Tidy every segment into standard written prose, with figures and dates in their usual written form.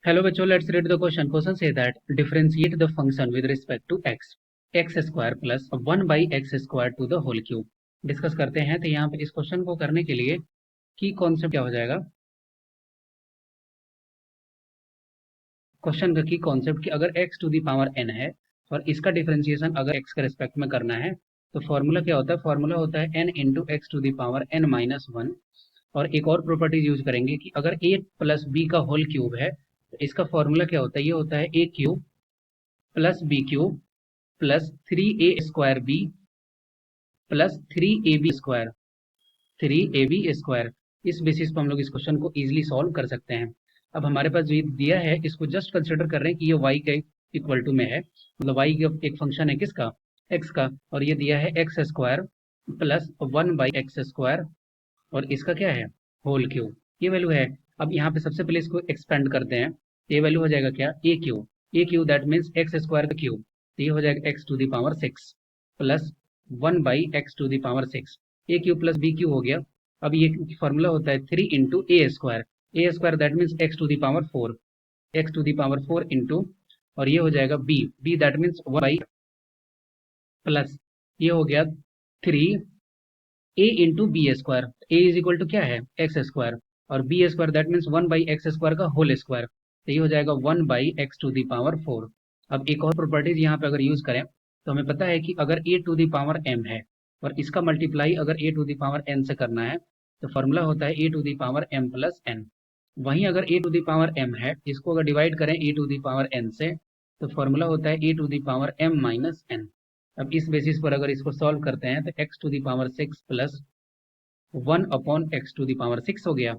Hello बच्चों, let's read the question. Question say that differentiate the function with respect to x square plus 1 by x square to the whole cube. Discuss करते हैं। तो यहाँ पे इस question को करने के लिए की कॉन्सेप्ट क्या हो जाएगा, क्वेश्चन का की कॉन्सेप्ट कि अगर x to the power n है और इसका डिफरेंशिएशन अगर x के रिस्पेक्ट में करना है तो फॉर्मूला क्या होता है, फॉर्मूला होता है n into X to the power n minus one. और एक और प्रॉपर्टीज यूज करेंगे कि अगर a प्लस b का होल क्यूब है तो इसका फॉर्मूला क्या होता है, ये होता है a cube plus B cube plus 3a² b plus 3ab², 3ab²। इस बेसिस पर हम लोग इस क्वेश्चन को इजीली सॉल्व कर सकते हैं। अब हमारे पास जो दिया है इसको जस्ट कंसिडर कर रहे हैं कि ये y के इक्वल टू में है, मतलब y एक फंक्शन है किसका, x का, और ये दिया है x square plus 1 by x square और इसका क्या है, होल क्यूब, ये वैल्यू है। अब यहाँ पे सबसे पहले इसको एक्सपेंड करते हैं, ये वैल्यू हो जाएगा क्या, a cube that means x square का क्यूब, तो ये हो जाएगा x to the power 6 plus 1 by x to the power 6, a cube plus B cube हो गया। अब ये फॉर्मूला होता है 3 into a square that means x to the power 4, x to the power 4 into, और ये हो जाएगा b that means 1 by plus ये हो गया 3 a into b square, a is equal to क्या है, एक्स स्क्वायर, और b square that means 1 by x square का होल स्क्वायर, तो ये हो जाएगा 1 by x to the power 4। अब एक और प्रॉपर्टीज यहाँ पे अगर यूज करें तो हमें पता है कि अगर a to the power m है और इसका मल्टीप्लाई अगर a to the power n से करना है तो फॉर्मूला होता है a to the power m plus n. वहीं अगर a to the power m है, इसको अगर डिवाइड करें a to the power n से तो फॉर्मूला होता है a to the power m minus n. अब इस बेसिस पर अगर इसको सॉल्व करते हैं तो X to the power 6 plus 1 upon X to the power 6 हो गया,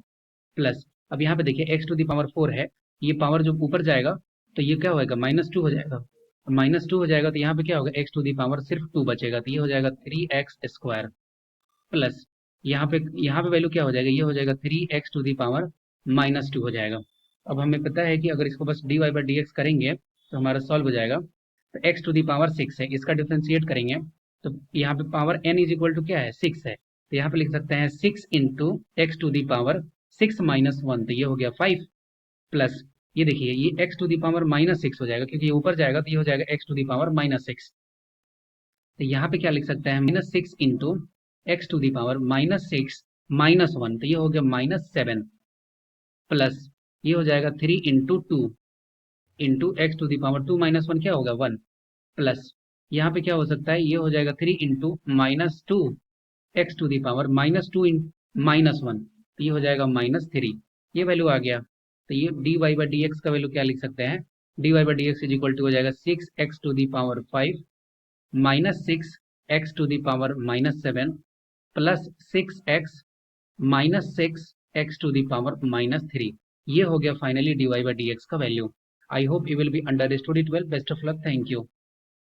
प्लस अब यहाँ पे देखिए एक्स टू दी पावर 4 है, ये पावर जो ऊपर जाएगा तो ये क्या होएगा, -2 हो जाएगा, -2 हो जाएगा तो यहाँ पे क्या होगा, एक्स टू दी पावर सिर्फ 2 बचेगा, तो ये हो जाएगा 3x² प्लस यहाँ पे वैल्यू क्या हो जाएगा, ये हो जाएगा 3x टू दी पावर -2 हो जाएगा। अब हमें पता है कि अगर इसको बस dy बाई डी करेंगे तो हमारा सॉल्व हो जाएगा। तो x टू दी पावर 6 है, इसका डिफ्रेंशिएट करेंगे तो यहाँ पे power n is equal to क्या है, 6 है, तो यहाँ पे लिख सकते हैं 6 into X to the power 6 minus 1, तो ये हो गया 5 प्लस ये देखिए ये x टू दी पावर -6 हो जाएगा क्योंकि ये ऊपर जाएगा तो ये हो जाएगा x टू दी पावर -6। तो यहाँ पे क्या लिख सकते हैं, -6 into X to the power -6 minus 1, तो ये हो गया -7 प्लस ये हो जाएगा 3 into 2 into X to the power 2 minus 1 क्या होगा 1 प्लस यहाँ पे क्या हो सकता है, ये हो जाएगा 3 into -2 X to the power -2 इन -1, तो ये हो जाएगा -3, ये वैल्यू आ गया। तो ये d y by d x का वैल्यू क्या लिख सकते हैं, d y by d x is equal to हो जाएगा 6x to the power 5 -6x to the power -7 plus 6x -6x to the power -3, ये हो गया finally d y by d x का value. I hope you will be understood it well. Best of luck, thank you.